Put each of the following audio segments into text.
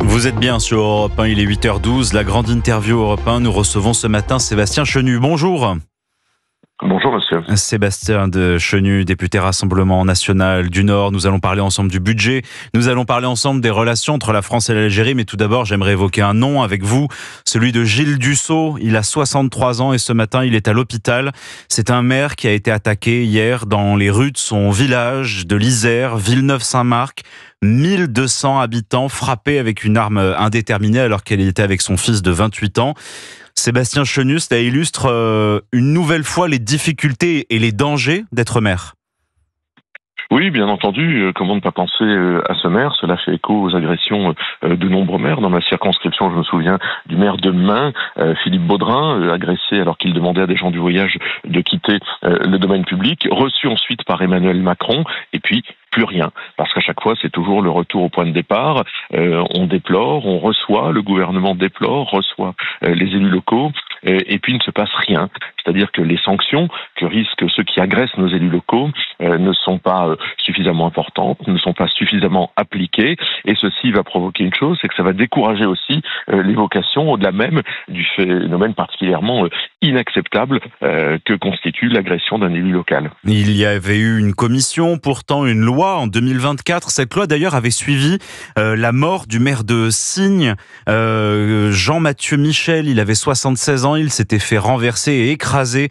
Vous êtes bien sur Europe 1, il est 8h12, la grande interview Europe 1. Nous recevons ce matin Sébastien Chenu. Bonjour. Bonjour monsieur. Sébastien de Chenu, député Rassemblement National du Nord. Nous allons parler ensemble du budget. Nous allons parler ensemble des relations entre la France et l'Algérie. Mais tout d'abord, j'aimerais évoquer un nom avec vous, celui de Gilles Dussault. Il a 63 ans et ce matin, il est à l'hôpital. C'est un maire qui a été attaqué hier dans les rues de son village de l'Isère, Villeneuve-Saint-Marc. 1200 habitants frappés avec une arme indéterminée alors qu'elle était avec son fils de 28 ans. Sébastien Chenu, ça illustre une nouvelle fois les difficultés et les dangers d'être maire. Oui, bien entendu, comment ne pas penser à ce maire? Cela fait écho aux agressions de nombreux maires. Dans ma circonscription, je me souviens du maire de Main, Philippe Baudrin, agressé alors qu'il demandait à des gens du voyage de quitter le domaine public, reçu ensuite par Emmanuel Macron, et puis plus rien. Parce qu'à chaque fois, c'est toujours le retour au point de départ. On déplore, on reçoit, le gouvernement déplore, reçoit les élus locaux, et puis il ne se passe rien. C'est-à-dire que les sanctions que risquent ceux qui agressent nos élus locaux ne sont pas suffisamment importantes, ne sont pas suffisamment appliquées, et ceci va provoquer une chose, c'est que ça va décourager aussi l'évocation, au-delà même du phénomène particulièrement inacceptable que constitue l'agression d'un élu local. Il y avait eu une commission, pourtant une loi en 2024. Cette loi d'ailleurs avait suivi la mort du maire de Signes, Jean-Mathieu Michel. Il avait 76 ans, il s'était fait renverser et écraser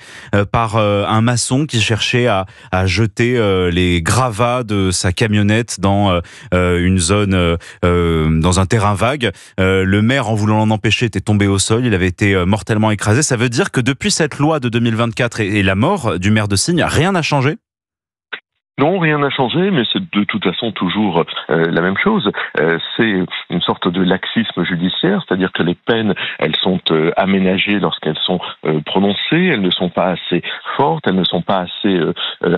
par un maçon qui cherchait à jeter les gravats de sa camionnette dans une zone, dans un terrain vague. Le maire, en voulant l'en empêcher, était tombé au sol. Il avait été mortellement écrasé. Ça veut dire que depuis cette loi de 2024 et la mort du maire de Signes, rien n'a changé ? Non, rien n'a changé, mais c'est de toute façon toujours la même chose. C'est une sorte de laxisme judiciaire, c'est-à-dire que les peines, elles sont aménagées lorsqu'elles sont prononcées, elles ne sont pas assez fortes, elles ne sont pas assez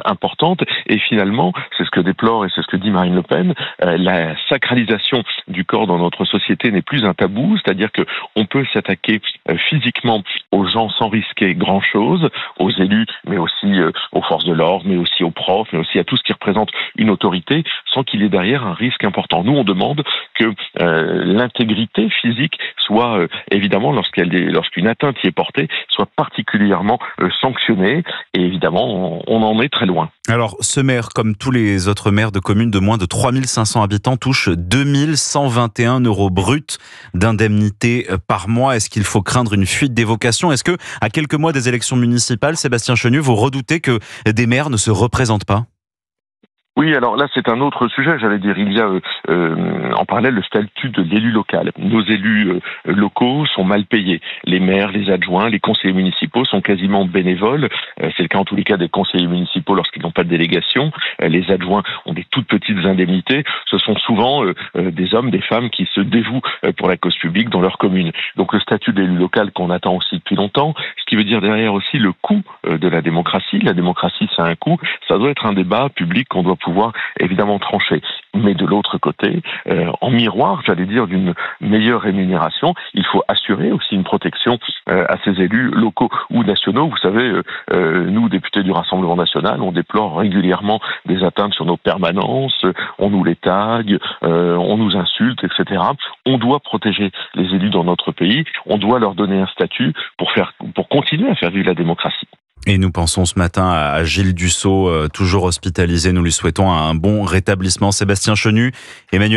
importantes, et finalement, c'est ce que déplore et c'est ce que dit Marine Le Pen, la sacralisation du corps dans notre société n'est plus un tabou, c'est-à-dire que on peut s'attaquer physiquement aux gens sans risquer grand-chose, aux élus, mais aussi aux forces de l'ordre, mais aussi aux profs, mais aussi à tout ce qui représente une autorité, sans qu'il y ait derrière un risque important. Nous, on demande que l'intégrité physique soit, évidemment, lorsqu'une atteinte y est portée, soit particulièrement sanctionnée, et évidemment, on en est très loin. Alors, ce maire, comme tous les autres maires de communes de moins de 3500 habitants, touche 2121 € bruts d'indemnité par mois. Est-ce qu'il faut craindre une fuite des vocations? Est-ce que, à quelques mois des élections municipales, Sébastien Chenu, vous redoutez que des maires ne se représentent pas? Oui, alors là, c'est un autre sujet. J'allais dire, il y a en parallèle le statut de l'élu local. Nos élus locaux sont mal payés. Les maires, les adjoints, les conseillers municipaux sont quasiment bénévoles. C'est le cas en tous les cas des conseillers municipaux lorsqu'ils n'ont pas de délégation. Les adjoints ont des toutes petites indemnités. Ce sont souvent des hommes, des femmes qui se dévouent pour la cause publique dans leur commune. Donc le statut d'élu local qu'on attend aussi depuis longtemps, ce qui veut dire derrière aussi le coût de la démocratie. La démocratie, ça a un coût. Ça doit être un débat public qu'on doit pouvoir évidemment trancher. Mais de l'autre côté, en miroir, j'allais dire, d'une meilleure rémunération, il faut assurer aussi une protection à ces élus locaux ou nationaux. Vous savez, nous, députés du Rassemblement National, on déplore régulièrement des atteintes sur nos permanences, on nous les tague, on nous insulte, etc. On doit protéger les élus dans notre pays, on doit leur donner un statut pour continuer à faire vivre la démocratie. Et nous pensons ce matin à Gilles Dussault, toujours hospitalisé. Nous lui souhaitons un bon rétablissement. Sébastien Chenu, Emmanuel